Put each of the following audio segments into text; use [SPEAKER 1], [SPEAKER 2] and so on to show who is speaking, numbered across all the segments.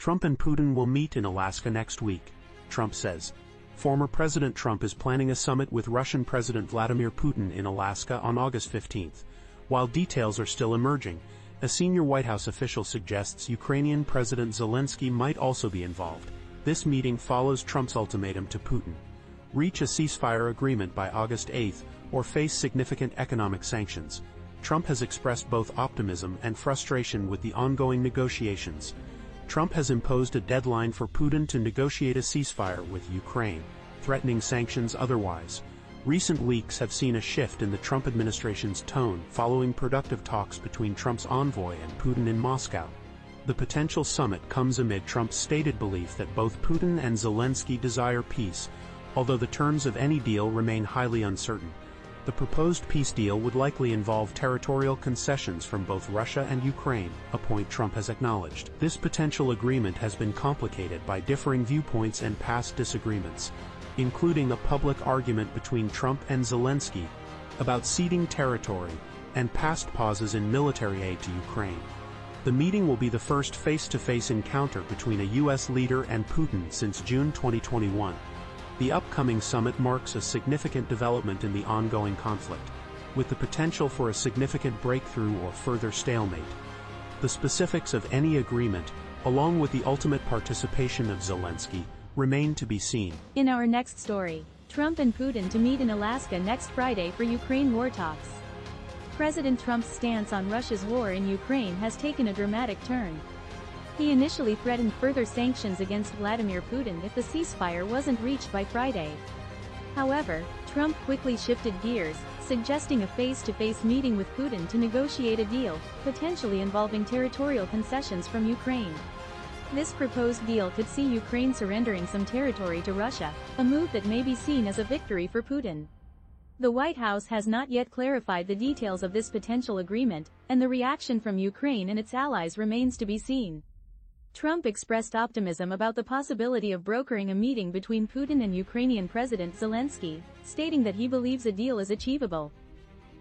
[SPEAKER 1] Trump and Putin will meet in Alaska next week, Trump says. Former President Trump is planning a summit with Russian President Vladimir Putin in Alaska on August 15. While details are still emerging, a senior White House official suggests Ukrainian President Zelensky might also be involved. This meeting follows Trump's ultimatum to Putin: reach a ceasefire agreement by August 8 or face significant economic sanctions. Trump has expressed both optimism and frustration with the ongoing negotiations. Trump has imposed a deadline for Putin to negotiate a ceasefire with Ukraine, threatening sanctions otherwise. Recent weeks have seen a shift in the Trump administration's tone following productive talks between Trump's envoy and Putin in Moscow. The potential summit comes amid Trump's stated belief that both Putin and Zelensky desire peace, although the terms of any deal remain highly uncertain. The proposed peace deal would likely involve territorial concessions from both Russia and Ukraine, a point Trump has acknowledged. This potential agreement has been complicated by differing viewpoints and past disagreements, including a public argument between Trump and Zelensky about ceding territory and past pauses in military aid to Ukraine. The meeting will be the first face-to-face encounter between a U.S. leader and Putin since June 2021. The upcoming summit marks a significant development in the ongoing conflict, with the potential for a significant breakthrough or further stalemate. The specifics of any agreement, along with the ultimate participation of Zelensky, remain to be seen.
[SPEAKER 2] In our next story, Trump and Putin to meet in Alaska next Friday for Ukraine war talks. President Trump's stance on Russia's war in Ukraine has taken a dramatic turn. He initially threatened further sanctions against Vladimir Putin if the ceasefire wasn't reached by Friday. However, Trump quickly shifted gears, suggesting a face-to-face meeting with Putin to negotiate a deal, potentially involving territorial concessions from Ukraine. This proposed deal could see Ukraine surrendering some territory to Russia, a move that may be seen as a victory for Putin. The White House has not yet clarified the details of this potential agreement, and the reaction from Ukraine and its allies remains to be seen. Trump expressed optimism about the possibility of brokering a meeting between Putin and Ukrainian President Zelensky, stating that he believes a deal is achievable.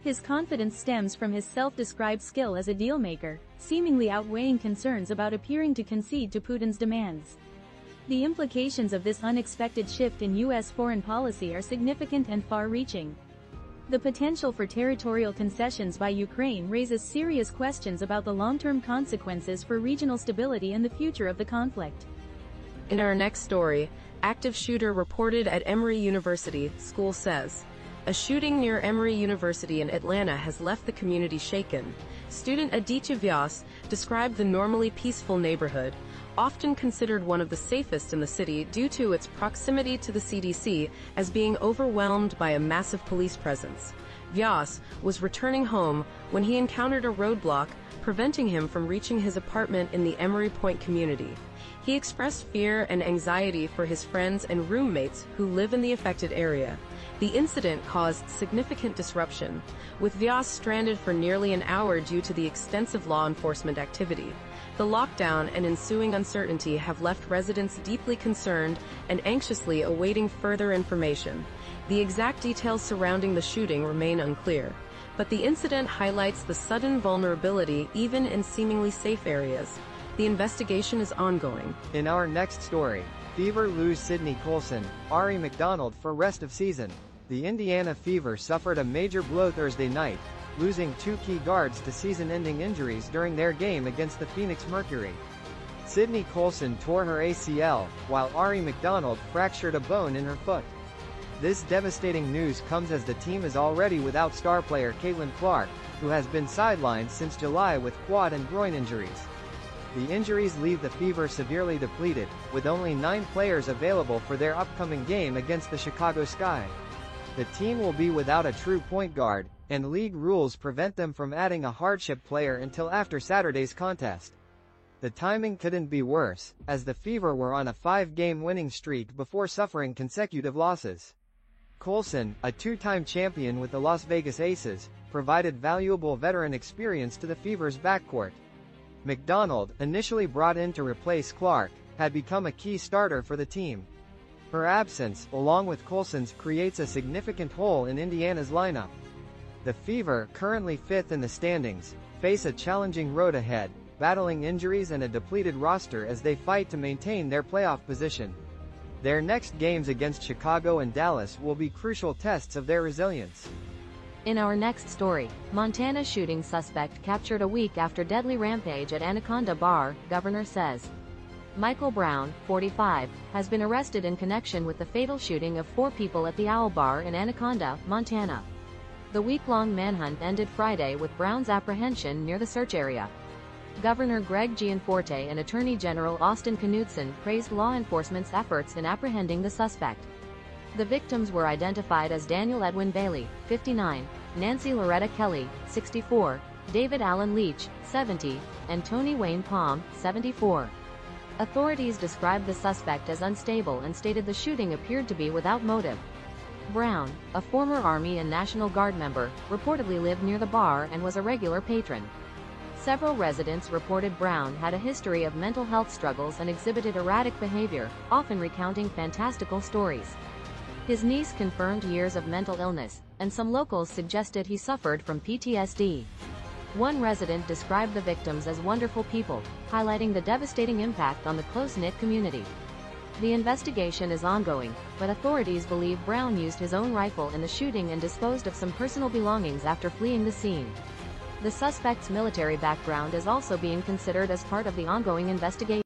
[SPEAKER 2] His confidence stems from his self-described skill as a dealmaker, seemingly outweighing concerns about appearing to concede to Putin's demands. The implications of this unexpected shift in U.S. foreign policy are significant and far-reaching. The potential for territorial concessions by Ukraine raises serious questions about the long-term consequences for regional stability and the future of the conflict.
[SPEAKER 3] In our next story, active shooter reported at Emory University, school says. A shooting near Emory University in Atlanta has left the community shaken. Student Aditya Vyas described the normally peaceful neighborhood, often considered one of the safest in the city due to its proximity to the CDC, as being overwhelmed by a massive police presence. Vyas was returning home when he encountered a roadblock, preventing him from reaching his apartment in the Emory Point community. He expressed fear and anxiety for his friends and roommates who live in the affected area. The incident caused significant disruption, with Vyas stranded for nearly an hour due to the extensive law enforcement activity. The lockdown and ensuing uncertainty have left residents deeply concerned and anxiously awaiting further information. The exact details surrounding the shooting remain unclear, but the incident highlights the sudden vulnerability even in seemingly safe areas. The investigation is ongoing.
[SPEAKER 4] In our next story, Fever lose Sydney Colson, Aari McDonald for rest of season. The Indiana Fever suffered a major blow Thursday night, losing two key guards to season-ending injuries during their game against the Phoenix Mercury. Sydney Colson tore her ACL, while Aari McDonald fractured a bone in her foot. This devastating news comes as the team is already without star player Caitlin Clark, who has been sidelined since July with quad and groin injuries. The injuries leave the Fever severely depleted, with only 9 players available for their upcoming game against the Chicago Sky. The team will be without a true point guard, and league rules prevent them from adding a hardship player until after Saturday's contest. The timing couldn't be worse, as the Fever were on a 5-game winning streak before suffering consecutive losses. Colson, a 2-time champion with the Las Vegas Aces, provided valuable veteran experience to the Fever's backcourt. McDonald, initially brought in to replace Clark, had become a key starter for the team. Her absence, along with Colson's, creates a significant hole in Indiana's lineup. The Fever, currently 5th in the standings, face a challenging road ahead, battling injuries and a depleted roster as they fight to maintain their playoff position. Their next games against Chicago and Dallas will be crucial tests of their resilience.
[SPEAKER 3] In our next story, Montana shooting suspect captured a week after deadly rampage at Anaconda bar, governor says. Michael Brown, 45, has been arrested in connection with the fatal shooting of 4 people at the Owl Bar in Anaconda, Montana. The week-long manhunt ended Friday with Brown's apprehension near the search area. Governor Greg Gianforte and Attorney General Austin Knudsen praised law enforcement's efforts in apprehending the suspect. The victims were identified as Daniel Edwin Bailey, 59, Nancy Loretta Kelly, 64, David Allen Leach, 70, and Tony Wayne Palm, 74. Authorities described the suspect as unstable and stated the shooting appeared to be without motive. Brown, a former Army and National Guard member, reportedly lived near the bar and was a regular patron. Several residents reported Brown had a history of mental health struggles and exhibited erratic behavior, often recounting fantastical stories. His niece confirmed years of mental illness, and some locals suggested he suffered from PTSD. One resident described the victims as wonderful people, highlighting the devastating impact on the close-knit community. The investigation is ongoing, but authorities believe Brown used his own rifle in the shooting and disposed of some personal belongings after fleeing the scene. The suspect's military background is also being considered as part of the ongoing investigation.